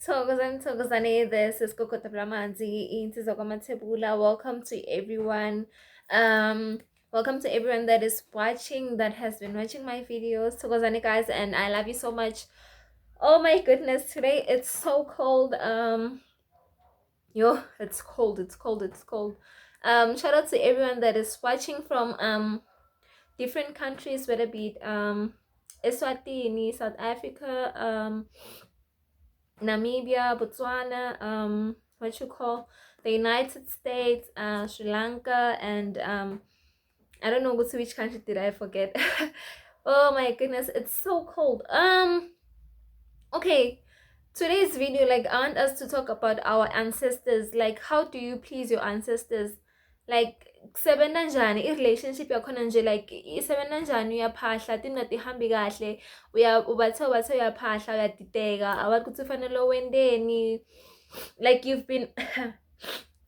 Thokozani, this is Kokota Blamanzi insizwa kwamathebula. Welcome to everyone. Um, welcome to everyone that is watching, that has been watching my videos. Thokozani guys, and I love you so much. Oh my goodness, today it's so cold. It's cold, it's cold. Shout out to everyone that is watching from different countries, whether it be Eswatini, South Africa, Namibia, Botswana, what you call the United States, Sri Lanka, and I don't know which country did I forget. Oh my goodness, it's so cold. Okay, today's video, like, I want us to talk about our ancestors. Like, how do you please your ancestors? Like, kusebenza njani i-relationship yakhona nje, like isebenza njani? Uyaphahla, tinto tihambi kahle, ubathe uyaphahla, uyadideka, awazi ukuthi ufanele wendeni. Like, you've been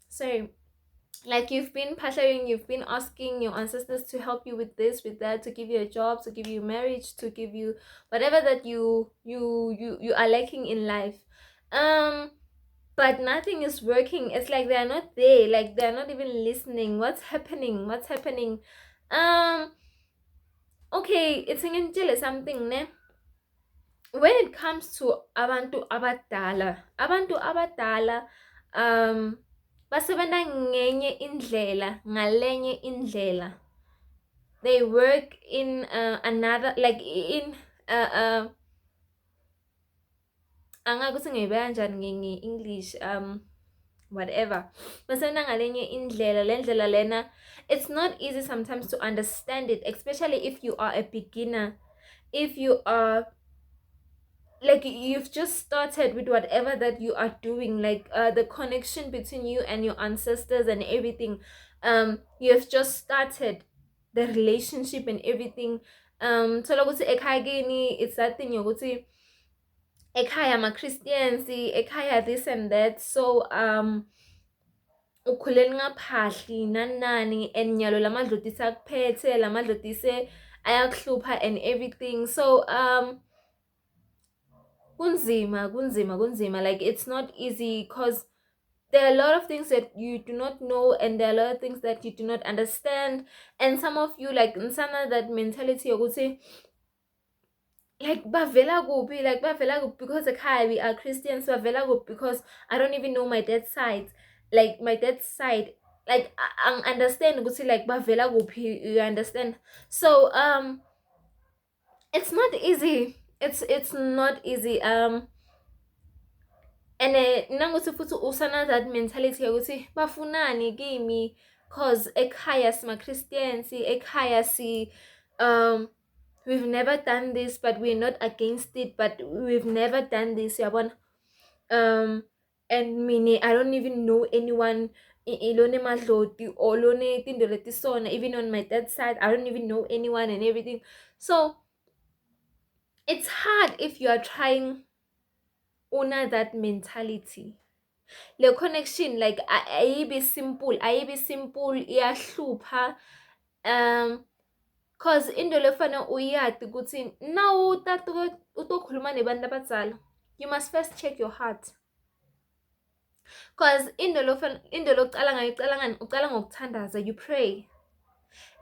sorry, like you've been pashing, you've been asking your ancestors to help you with this, with that, to give you a job, to give you marriage, to give you whatever that you are lacking in life, but nothing is working. It's like they're not there, like they're not even listening. What's happening? Okay, it's something ne. When it comes to abantu abadala basebenza ngenye indlela, ngalenye indlela. They work in another, like in angakuthi ngiyibeka kanjani nge-English, whatever. Basebenza ngalenye indlela, le ndlela lena, it's not easy sometimes to understand it, especially if you are a beginner, if you are like you've just started with whatever that you are doing, like the connection between you and your ancestors and everything. You have just started the relationship and everything. Thola ukuthi ekhaya kini, it's that thing yokuthi ekhaya ma-Christians, ekhaya this and that, so ukhulele ngaphahli nani, and nyalo lamadloti sakuphethe, lamadloti ayakuhlupha and everything. So kunzima, like it's not easy, because there are a lot of things that you do not know, and there are a lot of things that you do not understand, and some of you, like insana, that mentality yokuthi like bavela kuphi, because ekhaya we are Christians, bavela kuphi, because I don't even know my dad's side, like my dad's side, like I understand ukuthi like bavela kuphi, you understand. So it's not easy, it's not easy. And nangokuthi futhi usana that mentality yokuthi bafunani kimi, cause ekhaya sima-Christians, ekhaya we've never done this, but we're not against it, but we've never done this, yabona. And mine, I don't even know anyone ilone madloti or lone tindo letisona, even on my dad's side, I don't even know anyone and everything. So it's hard if you are trying una that mentality. Le connection, like ayibi simple, iyahlupha. Cause into lefana uyazi ukuthi now utokhuluma nebantu abadala, you must first check your heart. Cause into lokucala ngayicala ngani, ucala ngokuthandaza, you pray,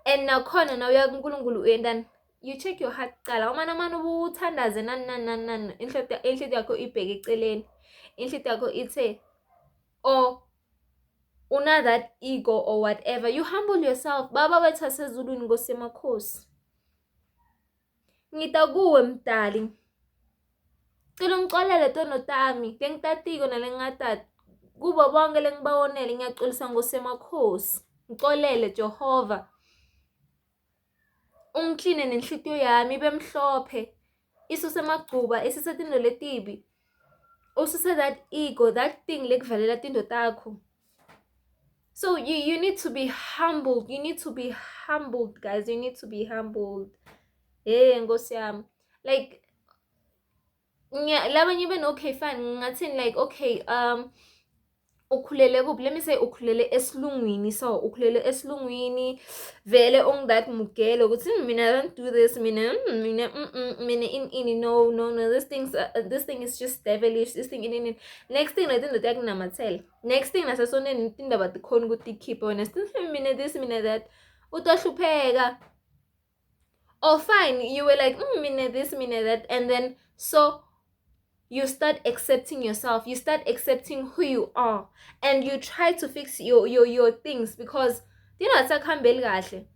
and nakhona na uya kuNkulunkulu uyendani, you check your heart qala. Umana ubuthandaze nani, inhliziyo yakho ibheke eceleni, inhliziyo yakho ithe, or una that ego or whatever, you humble yourself. Baba wethu asezulwini, Nkosi yamakhosi, ngita kuwe mdali, cela ungixolele tono tami, lengitatiko nalengatati, kubo bonke lengibawonele, ngiyaxolisa Nkosi yamakhosi, ngixolele Jehova, ungikline nenhliziyo yami ibe mhlophe, isuse amagcuba, isuse tinto letibi, ususe that ego, that thing lekuvalela tinto takho. So you need to be humbled. You need to be humbled, guys. You need to be humbled. Nkosi yami. Like labanye ben okay fine, ngathini, like okay, ukhulele kuphi, let me say ukhulele esilungwini, so ukhulele esilungwini vele ongidat mugele ukuthi mina I don't do this, mina in no this thing is just devilish, this thing in next thing nathi ndoda yakunamathela, next thing nasesoneni tindaba tikhona ukuthi ikhiphe wena mina this mina that, utohlupheka. Or fine, you were like mina this mina that, and then so you start accepting yourself, you start accepting who you are, and you try to fix your things because dingasakhambeli kahle.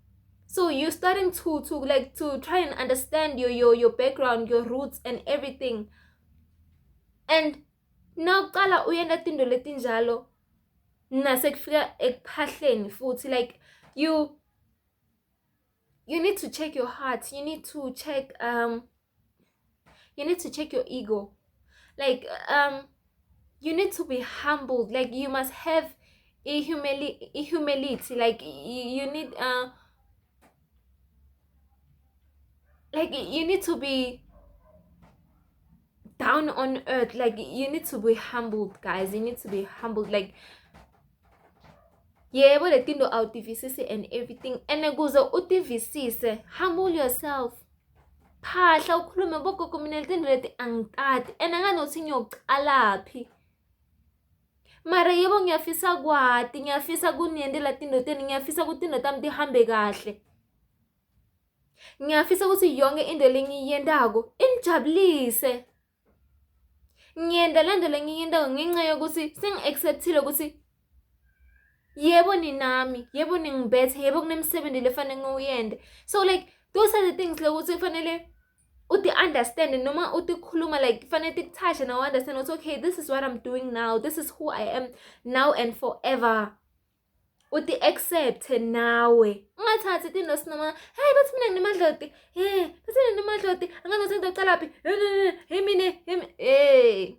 So you're starting to like to try and understand your background, your roots and everything. And now qala uyenda tinto letinjalo nasekufika ekuphahleni futhi, like you need to check your heart, you need to check your ego. Like you need to be humbled, like you must have a humility, like you need like you need to be down on earth, like you need to be humbled, guys, you need to be humbled. Like yebo le tinto awutivisisi and everything, and ukuze utivisise, humble yourself, phahla ukhulume bogogo mina letinto leti angitati and anganothi ngiyocalaphi, mara yebo ngiyafisa kwati, ngiyafisa kuniyendela tinto teni, ngiyafisa ukuthi tinto tami tihambe kahle, ngiyafisa ukuthi yonke into lengiyendako inijabulise, ngiyenda lento lengiyendako ngenxa yokuthi sengi-acceptile ukuthi yebo ninami, yebo ningibethe, yebo kunemsebenzi lefanele ngiwuyende. So like those are the things lokuthi kufanele uti understand noma uti khuluma, like kufanele tikutouch and understand ukuthi okay, this is what I'm doing now, this is who I am now and forever. Uti accept nawe, ungathathi tinto sinoma hey bathi mina nginemadloti, bathi mina nginemadloti, anganothi ngicalaphi, hey,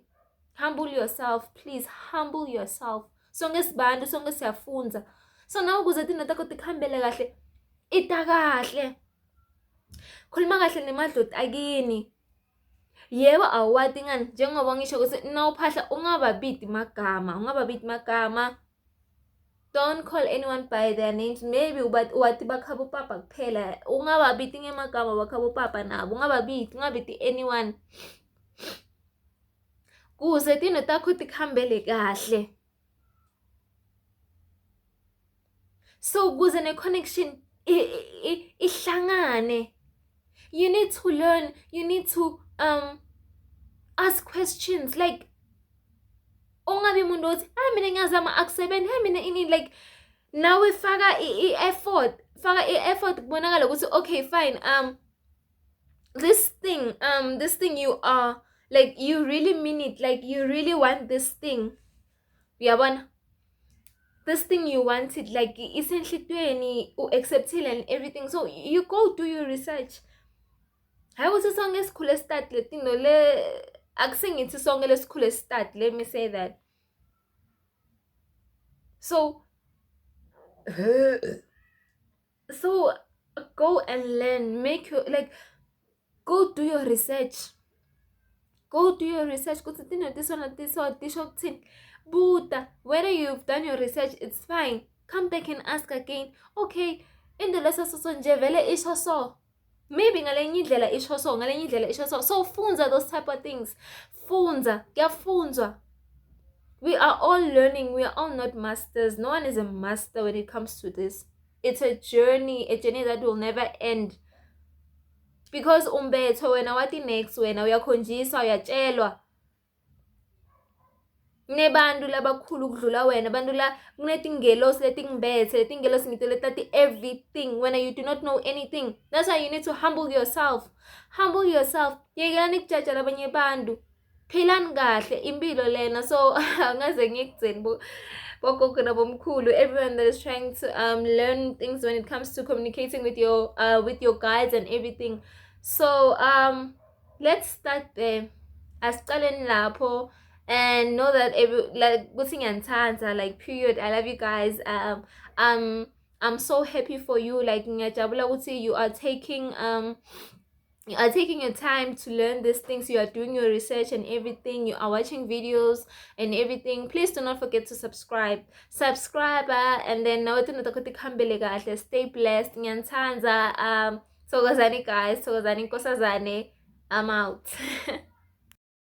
humble yourself, please, humble yourself. Sonke sibantu, sonke siyafunza. So nawe ukuze tinto takho tikhambele kahle, ita kahle, khuluma kahle nemadloti akini. Yebo awati ngani, njengoba ngisho ukuthi nawuphahla ungababidi magama, don't call anyone by their names. Maybe uwathi bakhabo papa kuphela, ungababidi ngemagama bakhabo papa nabo, ungababidi anyone, kuze tinto takho tikhambele kahle. So kuze ne-connection ihlangane, you need to learn, you need to ask questions, like ungabi umuntu othi mina ngiyazama akusebenzi, mina ini, like nawe faka i-effort kubonakala ukuthi okay fine, this thing you are, like you really mean it, like you really want this thing, uyabona, this thing you wanted, like isenhlitweni u-acceptile and everything. So you go do your research. Hayi ukuthi sonke esikhule start le tinto le, akusingithi sonke lesikhule start, let me say that. So go and learn, make your, like go do your research, kuthi tinto tisona tisho kuthini. Buddha, whether you've done your research, it's fine. Come back and ask again. Okay, into leso nje vele isho so. Maybe ngalenye indlela isho so. So funza those type of things. Funza, kuyafunzwa. We are all learning. We are all not masters. No one is a master when it comes to this. It's a journey that will never end. Because umbetho wena wathi next, wena uyakhonjiswa, uyatshelwa. Nebantu labakhulu ukudlula wena, abantu la kunetingelosi letingibethe, letingelosi ngitoleta everything when you do not know anything. That's why you need to humble yourself. Yekelani kujaja labanye bantu, philani kahle impilo lena. So angaze ngikudzeni bogogo nabomkhulu, everyone that is trying to learn things when it comes to communicating with your guides and everything. So let's start there, asiqaleni lapho. And know that like like period, I love you guys. I'm so happy for you, like ngiyajabula ukuthi you are taking you are taking your time to learn these things, you are doing your research and everything, you are watching videos and everything, please do not forget to subscribe, and then stay blessed. Ngiyanithanda. Thokozani guys, thokozani nkosazane. I'm out.